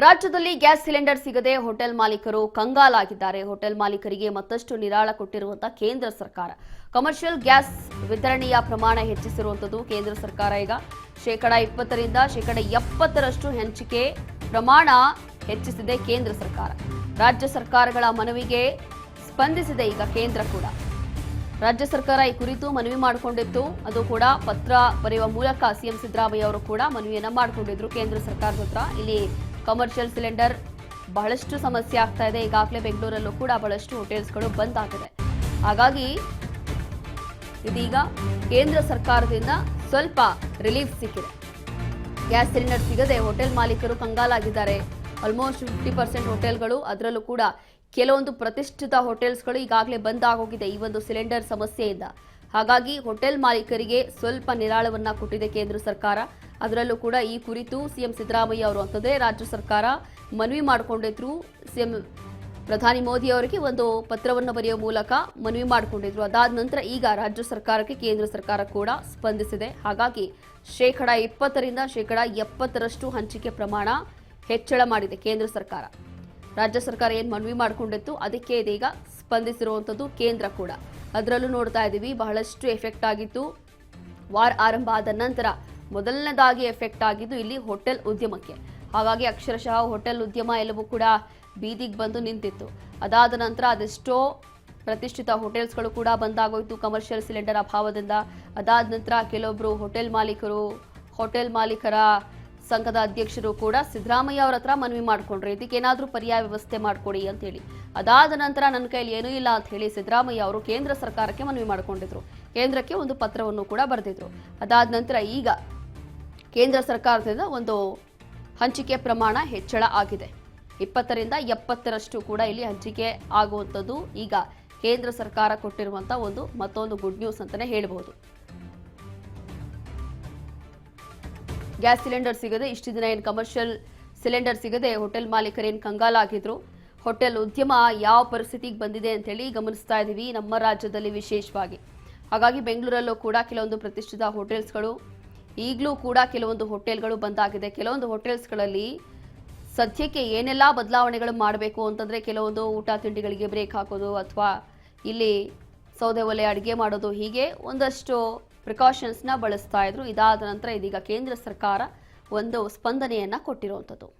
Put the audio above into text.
ರಾಜ್ಯದಲ್ಲಿ gas cylinder ಸಿಗದೆ hotel ಮಾಲೀಕರು ಕಂಗಾಲಾಗಿದ್ದಾರೆ. ಹೋಟೆಲ್ ಮಾಲೀಕರಿಗೆ ಮತ್ತಷ್ಟು ನಿರಾಳ ಕೊಟ್ಟಿರುವಂತಹ ಕೇಂದ್ರ ಸರ್ಕಾರ ಕಮರ್ಷಿಯಲ್ ಗ್ಯಾಸ್ ವಿತರಣೆಯ ಪ್ರಮಾಣ ಹೆಚ್ಚಿಸಿರುವಂತದ್ದು ಕೇಂದ್ರ ಸರ್ಕಾರ ಈಗ 20% 70% ಹಂಚಿಕೆ ಪ್ರಮಾಣ ಹೆಚ್ಚಿಸಿದೆ ಕೇಂದ್ರ ಸರ್ಕಾರ. ರಾಜ್ಯ ಸರ್ಕಾರಗಳ ಮನವಿಗೆ ಸ್ಪಂದಿಸಿದೆ ಈಗ ಕೇಂದ್ರ ಕೂಡ. ರಾಜ್ಯ ಸರ್ಕಾರ ಈ ಕುರಿತು ಮನವಿ ಮಾಡಿಕೊಂಡಿತ್ತು. ಅದು ಕೂಡ ಪತ್ರ ಬರೆಯುವ ಮೂಲಕ ಸಿಎಂ ಸಿದ್ದರಾಮಯ್ಯ ಅವರು ಕೂಡ ಮನವಿಯನ್ನ ಮಾಡಿಕೊಂಡಿದ್ರು ಕೇಂದ್ರ ಸರ್ಕಾರದ ಹತ್ರ. ಇಲ್ಲಿ ಕಮರ್ಷಿಯಲ್ ಸಿಲಿಂಡರ್ ಬಹಳಷ್ಟು ಸಮಸ್ಯೆ ಆಗ್ತಾ ಇದೆ. ಈಗಾಗಲೇ ಬೆಂಗಳೂರಲ್ಲೂ ಕೂಡ ಬಹಳಷ್ಟು ಹೋಟೆಲ್ಸ್ಗಳು ಬಂದ್ ಆಗಿದೆ. ಹಾಗಾಗಿ ಇದೀಗ ಕೇಂದ್ರ ಸರ್ಕಾರದಿಂದ ಸ್ವಲ್ಪ ರಿಲೀಫ್ ಸಿಕ್ಕಿದೆ. ಗ್ಯಾಸ್ ಸಿಲಿಂಡರ್ ಸಿಗದೆ ಹೋಟೆಲ್ ಮಾಲೀಕರು ಕಂಗಾಲಾಗಿದ್ದಾರೆ. ಆಲ್ಮೋಸ್ಟ್ 50% ಹೋಟೆಲ್ಗಳು, ಅದರಲ್ಲೂ ಕೂಡ ಕೆಲವೊಂದು ಪ್ರತಿಷ್ಠಿತ ಹೋಟೆಲ್ಸ್ಗಳು ಈಗಾಗಲೇ ಬಂದ್ ಆಗೋಗಿದೆ ಈ ಒಂದು ಸಿಲಿಂಡರ್ ಸಮಸ್ಯೆಯಿಂದ. ಹಾಗಾಗಿ ಹೋಟೆಲ್ ಮಾಲೀಕರಿಗೆ ಸ್ವಲ್ಪ ನಿರಾಳವನ್ನ ಕೊಟ್ಟಿದೆ ಕೇಂದ್ರ ಸರ್ಕಾರ. ಅದರಲ್ಲೂ ಕೂಡ ಈ ಕುರಿತು ಸಿಎಂ ಸಿದ್ದರಾಮಯ್ಯ ಅವರು ಅಂತಂದ್ರೆ ರಾಜ್ಯ ಸರ್ಕಾರ ಮನವಿ ಮಾಡಿಕೊಂಡಿದ್ರು. ಸಿಎಂ ಪ್ರಧಾನಿ ಮೋದಿ ಅವರಿಗೆ ಒಂದು ಪತ್ರವನ್ನು ಬರೆಯುವ ಮೂಲಕ ಮನವಿ ಮಾಡಿಕೊಂಡಿದ್ರು. ಅದಾದ ನಂತರ ಈಗ ರಾಜ್ಯ ಸರ್ಕಾರಕ್ಕೆ ಕೇಂದ್ರ ಸರ್ಕಾರ ಕೂಡ ಸ್ಪಂದಿಸಿದೆ. ಹಾಗಾಗಿ 20% 70% ಹಂಚಿಕೆ ಪ್ರಮಾಣ ಹೆಚ್ಚಳ ಮಾಡಿದೆ ಕೇಂದ್ರ ಸರ್ಕಾರ. ರಾಜ್ಯ ಸರ್ಕಾರ ಏನು ಮನವಿ ಮಾಡಿಕೊಂಡಿತ್ತು ಅದಕ್ಕೆ ಇದೀಗ ಸ್ಪಂದಿಸಿರುವಂಥದ್ದು ಕೇಂದ್ರ ಕೂಡ. ಅದರಲ್ಲೂ ನೋಡ್ತಾ ಇದ್ದೀವಿ ಬಹಳಷ್ಟು ಎಫೆಕ್ಟ್ ಆಗಿತ್ತು. ವಾರ ಆರಂಭ ಆದ ನಂತರ ಮೊದಲನೇದಾಗಿ ಎಫೆಕ್ಟ್ ಆಗಿದ್ದು ಇಲ್ಲಿ ಹೋಟೆಲ್ ಉದ್ಯಮಕ್ಕೆ. ಹಾಗಾಗಿ ಅಕ್ಷರಶಃ ಹೋಟೆಲ್ ಉದ್ಯಮ ಎಲ್ಲವೂ ಕೂಡ ಬೀದಿಗೆ ಬಂದು ನಿಂತಿತ್ತು. ಅದಾದ ನಂತರ ಅದೆಷ್ಟೋ ಪ್ರತಿಷ್ಠಿತ ಹೋಟೆಲ್ಸ್ಗಳು ಕೂಡ ಬಂದಾಗೋಯ್ತು ಕಮರ್ಷಿಯಲ್ ಸಿಲಿಂಡರ್ ಅಭಾವದಿಂದ. ಅದಾದ ನಂತರ ಕೆಲವೊಬ್ಬರು ಹೋಟೆಲ್ ಮಾಲೀಕರ ಸಂಘದ ಅಧ್ಯಕ್ಷರು ಕೂಡ ಸಿದ್ದರಾಮಯ್ಯ ಅವರ ಹತ್ರ ಮನವಿ ಮಾಡಿಕೊಂಡ್ರು, ಇದಕ್ಕೇನಾದರೂ ಪರ್ಯಾಯ ವ್ಯವಸ್ಥೆ ಮಾಡಿಕೊಡಿ ಅಂತ ಹೇಳಿ. ಅದಾದ ನಂತರ ನನ್ನ ಕೈಯಲ್ಲಿ ಏನೂ ಇಲ್ಲ ಅಂತ ಹೇಳಿ ಸಿದ್ದರಾಮಯ್ಯ ಅವರು ಕೇಂದ್ರ ಸರ್ಕಾರಕ್ಕೆ ಮನವಿ ಮಾಡಿಕೊಂಡಿದ್ರು. ಕೇಂದ್ರಕ್ಕೆ ಒಂದು ಪತ್ರವನ್ನು ಕೂಡ ಬರೆದಿದ್ರು. ಅದಾದ ನಂತರ ಈಗ ಕೇಂದ್ರ ಸರ್ಕಾರದಿಂದ ಒಂದು ಹಂಚಿಕೆ ಪ್ರಮಾಣ ಹೆಚ್ಚಳ ಆಗಿದೆ. 20% 70% ಕೂಡ ಇಲ್ಲಿ ಹಂಚಿಕೆ ಆಗುವಂಥದ್ದು ಈಗ ಕೇಂದ್ರ ಸರ್ಕಾರ ಕೊಟ್ಟಿರುವಂಥ ಮತ್ತೊಂದು ಗುಡ್ ನ್ಯೂಸ್ ಅಂತಾನೆ ಹೇಳಬಹುದು. ಗ್ಯಾಸ್ ಸಿಲಿಂಡರ್ ಸಿಗದೆ ಇಷ್ಟು ದಿನ ಏನು ಕಮರ್ಷಿಯಲ್ ಸಿಲಿಂಡರ್ ಸಿಗದೆ ಹೋಟೆಲ್ ಮಾಲೀಕರೇನು ಕಂಗಾಲಾಗಿದ್ರು. ಹೋಟೆಲ್ ಉದ್ಯಮ ಯಾವ ಪರಿಸ್ಥಿತಿಗೆ ಬಂದಿದೆ ಅಂತೇಳಿ ಗಮನಿಸ್ತಾ ಇದ್ದೀವಿ ನಮ್ಮ ರಾಜ್ಯದಲ್ಲಿ ವಿಶೇಷವಾಗಿ. ಹಾಗಾಗಿ ಬೆಂಗಳೂರಲ್ಲೂ ಕೂಡ ಕೆಲವೊಂದು ಪ್ರತಿಷ್ಠಿತ ಹೋಟೆಲ್ಸ್ಗಳು, ಈಗಲೂ ಕೂಡ ಕೆಲವೊಂದು ಹೋಟೆಲ್ಗಳು ಬಂದಾಗಿದೆ. ಕೆಲವೊಂದು ಹೋಟೆಲ್ಸ್ಗಳಲ್ಲಿ ಸದ್ಯಕ್ಕೆ ಏನೆಲ್ಲ ಬದಲಾವಣೆಗಳು ಮಾಡಬೇಕು ಅಂತಂದರೆ ಕೆಲವೊಂದು ಊಟ ತಿಂಡಿಗಳಿಗೆ ಬ್ರೇಕ್ ಹಾಕೋದು ಅಥವಾ ಇಲ್ಲಿ ಸೌದೆ ಒಲೆ ಅಡುಗೆ ಮಾಡೋದು, ಹೀಗೆ ಒಂದಷ್ಟು ಪ್ರಿಕಾಷನ್ಸ್ನ ಬಳಸ್ತಾ ಇದ್ರು. ಇದಾದ ನಂತರ ಇದೀಗ ಕೇಂದ್ರ ಸರ್ಕಾರ ಒಂದು ಸ್ಪಂದನೆಯನ್ನು ಕೊಟ್ಟಿರುವಂಥದ್ದು.